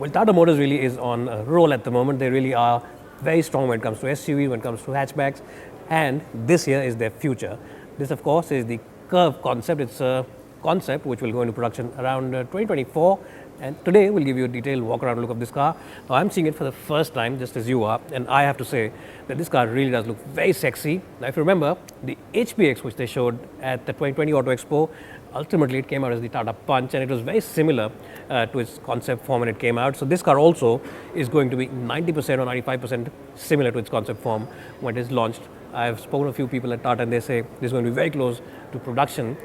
Well, Tata Motors really is on a roll at the moment. They really are very strong when it comes to SUV, when it comes to hatchbacks, and this here is their future. This, of course, is the Curve concept. It's a concept which will go into production around 2024. And today we'll give you a detailed walk around look of this car. Now, I'm seeing it for the first time, just as you are, and I have to say that this car really does look very sexy. Now, if you remember the HPX which they showed at the 2020 Auto Expo, ultimately it came out as the Tata Punch, and it was very similar to its concept form when it came out. So this car also is going to be 90% or 95% similar to its concept form when it is launched. I've spoken to a few people at Tata and they say this is going to be very close to production,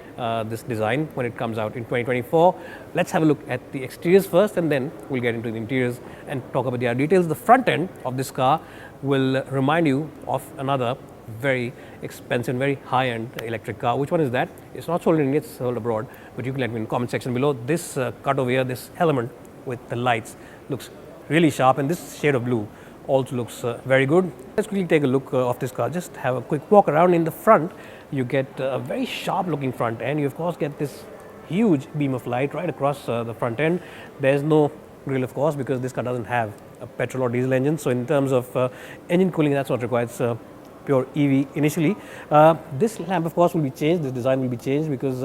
this design, when it comes out in 2024. Let's have a look at the exteriors first, and then we'll get into the interiors and talk about the other details. The front end of this car will remind you of another very expensive, very high-end electric car. Which one is that? It's not sold in India, it's sold abroad, but you can let me know in the comment section below. This cut over here, this element with the lights looks really sharp, and this shade of blue also looks very good. Let's quickly take a look of this car, just have a quick walk around. In the front, you get a very sharp looking front end. You of course get this huge beam of light right across the front end. There's no grill, of course, because this car doesn't have a petrol or diesel engine. So in terms of engine cooling, that's what requires pure EV initially. This lamp, of course, will be changed. This design will be changed because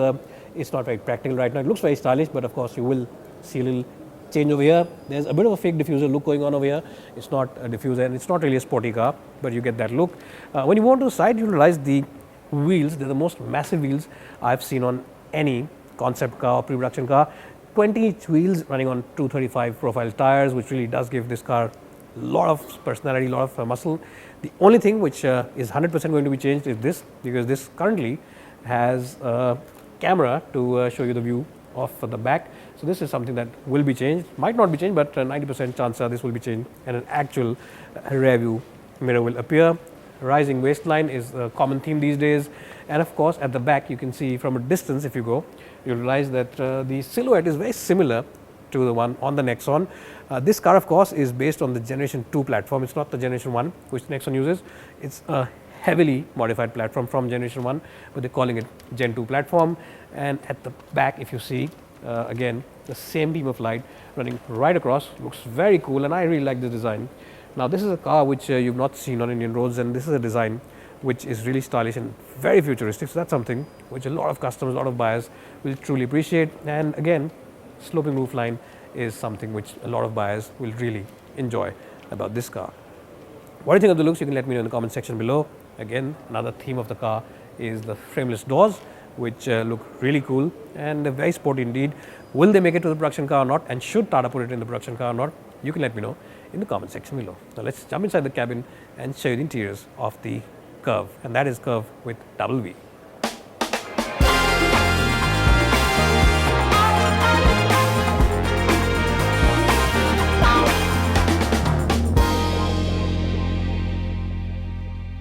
it's not very practical right now. It looks very stylish, but of course you will see a little change over here. There's a bit of a fake diffuser look going on over here. It's not a diffuser and it's not really a sporty car, but you get that look. When you go on to the side, you realize the wheels, they're the most massive wheels I've seen on any concept car or pre-production car. 20-inch wheels running on 235 profile tires, which really does give this car a lot of personality, a lot of muscle. The only thing which is 100% going to be changed is this, because this currently has a camera to show you the view of the back. So this is something that will be changed, might not be changed, but 90% chance this will be changed, and an actual rear view mirror will appear. Rising waistline is a common theme these days, and of course at the back you can see from a distance, if you go, you'll realize that the silhouette is very similar to the one on the Nexon. This car, of course, is based on the Generation 2 platform. It's not the Generation 1 which Nexon uses. It's a heavily modified platform from Generation 1, but they're calling it Gen 2 platform. And at the back, if you see, again, the same beam of light running right across. Looks very cool, and I really like the design. Now, this is a car which you've not seen on Indian roads, and this is a design which is really stylish and very futuristic. So that's something which a lot of customers, a lot of buyers will truly appreciate. And again, sloping roofline is something which a lot of buyers will really enjoy about this car. What do you think of the looks? You can let me know in the comment section below. Again, another theme of the car is the frameless doors, which look really cool and very sporty indeed. Will they make it to the production car or not? And should Tata put it in the production car or not? You can let me know in the comment section below. Now let's jump inside the cabin and show you the interiors of the Curve, and that is Curve with double V.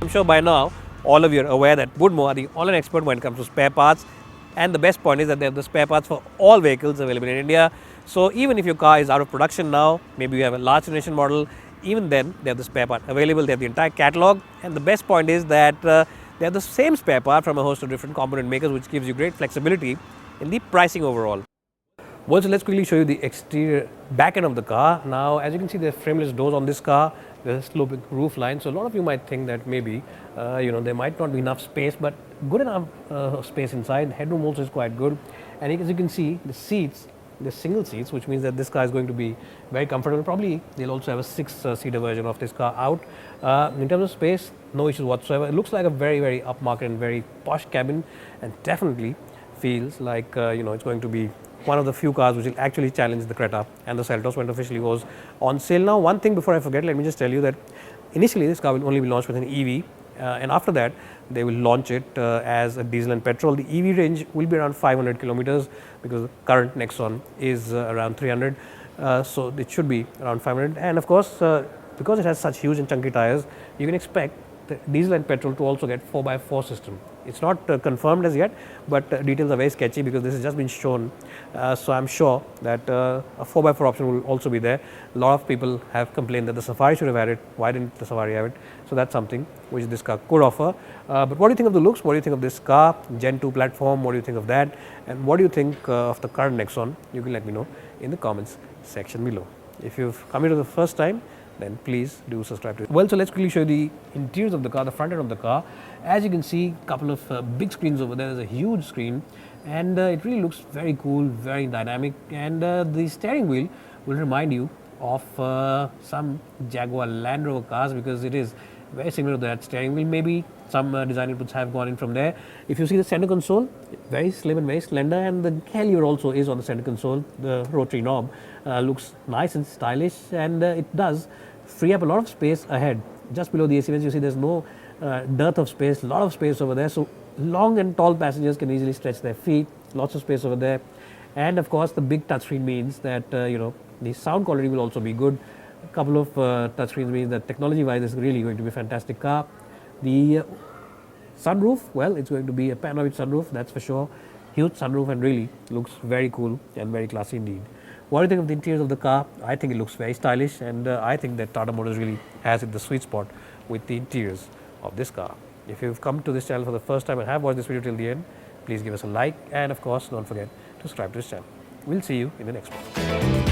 I'm sure by now all of you are aware that Woodmore are the online expert when it comes to spare parts, and the best point is that they have the spare parts for all vehicles available in India. So even if your car is out of production now, maybe you have a large generation model, even then they have the spare part available. They have the entire catalog, and the best point is that they have the same spare part from a host of different component makers, which gives you great flexibility in the pricing overall. Well, so let's quickly show you the exterior back end of the car. Now, as you can see, there are frameless doors on this car. There's a sloping roof line. So a lot of you might think that maybe, there might not be enough space, but good enough space inside. Headroom also is quite good. And as you can see, the seats, the single seats, which means that this car is going to be very comfortable. Probably they'll also have a 6-seater version of this car out. In terms of space, no issues whatsoever. It looks like a very, very upmarket and very posh cabin, and definitely feels like it's going to be one of the few cars which will actually challenge the Creta and the Seltos when it officially goes on sale. Now, one thing before I forget, let me just tell you that initially this car will only be launched with an EV, and after that they will launch it as a diesel and petrol. The EV range will be around 500 kilometers because the current Nexon is around 300, so it should be around 500. And of course, because it has such huge and chunky tires, you can expect the diesel and petrol to also get 4x4 system. It's not confirmed as yet, but details are very sketchy because this has just been shown. So I'm sure that a 4x4 option will also be there. A lot of people have complained that the Safari should have had it. Why didn't the Safari have it? So that's something which this car could offer. But what do you think of the looks? What do you think of this car? Gen 2 platform, what do you think of that? And what do you think of the current Nexon? You can let me know in the comments section below. If you've come here for the first time, then please do subscribe to it. Well, so let's quickly show you the interiors of the car, the front end of the car. As you can see, a couple of big screens over there. There's a huge screen, and it really looks very cool, very dynamic. And the steering wheel will remind you of some Jaguar Land Rover cars, because it is very similar to that steering wheel. Maybe some design inputs have gone in from there. If you see the center console, very slim and very slender, and the gear lever also is on the center console. The rotary knob looks nice and stylish, and it does free up a lot of space ahead. Just below the AC vents, you see there's no dearth of space, a lot of space over there. So long and tall passengers can easily stretch their feet, lots of space over there. And of course, the big touchscreen means that the sound quality will also be good. A couple of touchscreens means that technology-wise, it's really going to be a fantastic car. The sunroof, well, it's going to be a panoramic sunroof, that's for sure. Huge sunroof, and really looks very cool and very classy indeed. What do you think of the interiors of the car? I think it looks very stylish, and I think that Tata Motors really has it the sweet spot with the interiors of this car. If you've come to this channel for the first time and have watched this video till the end, please give us a like, and of course don't forget to subscribe to this channel. We'll see you in the next one.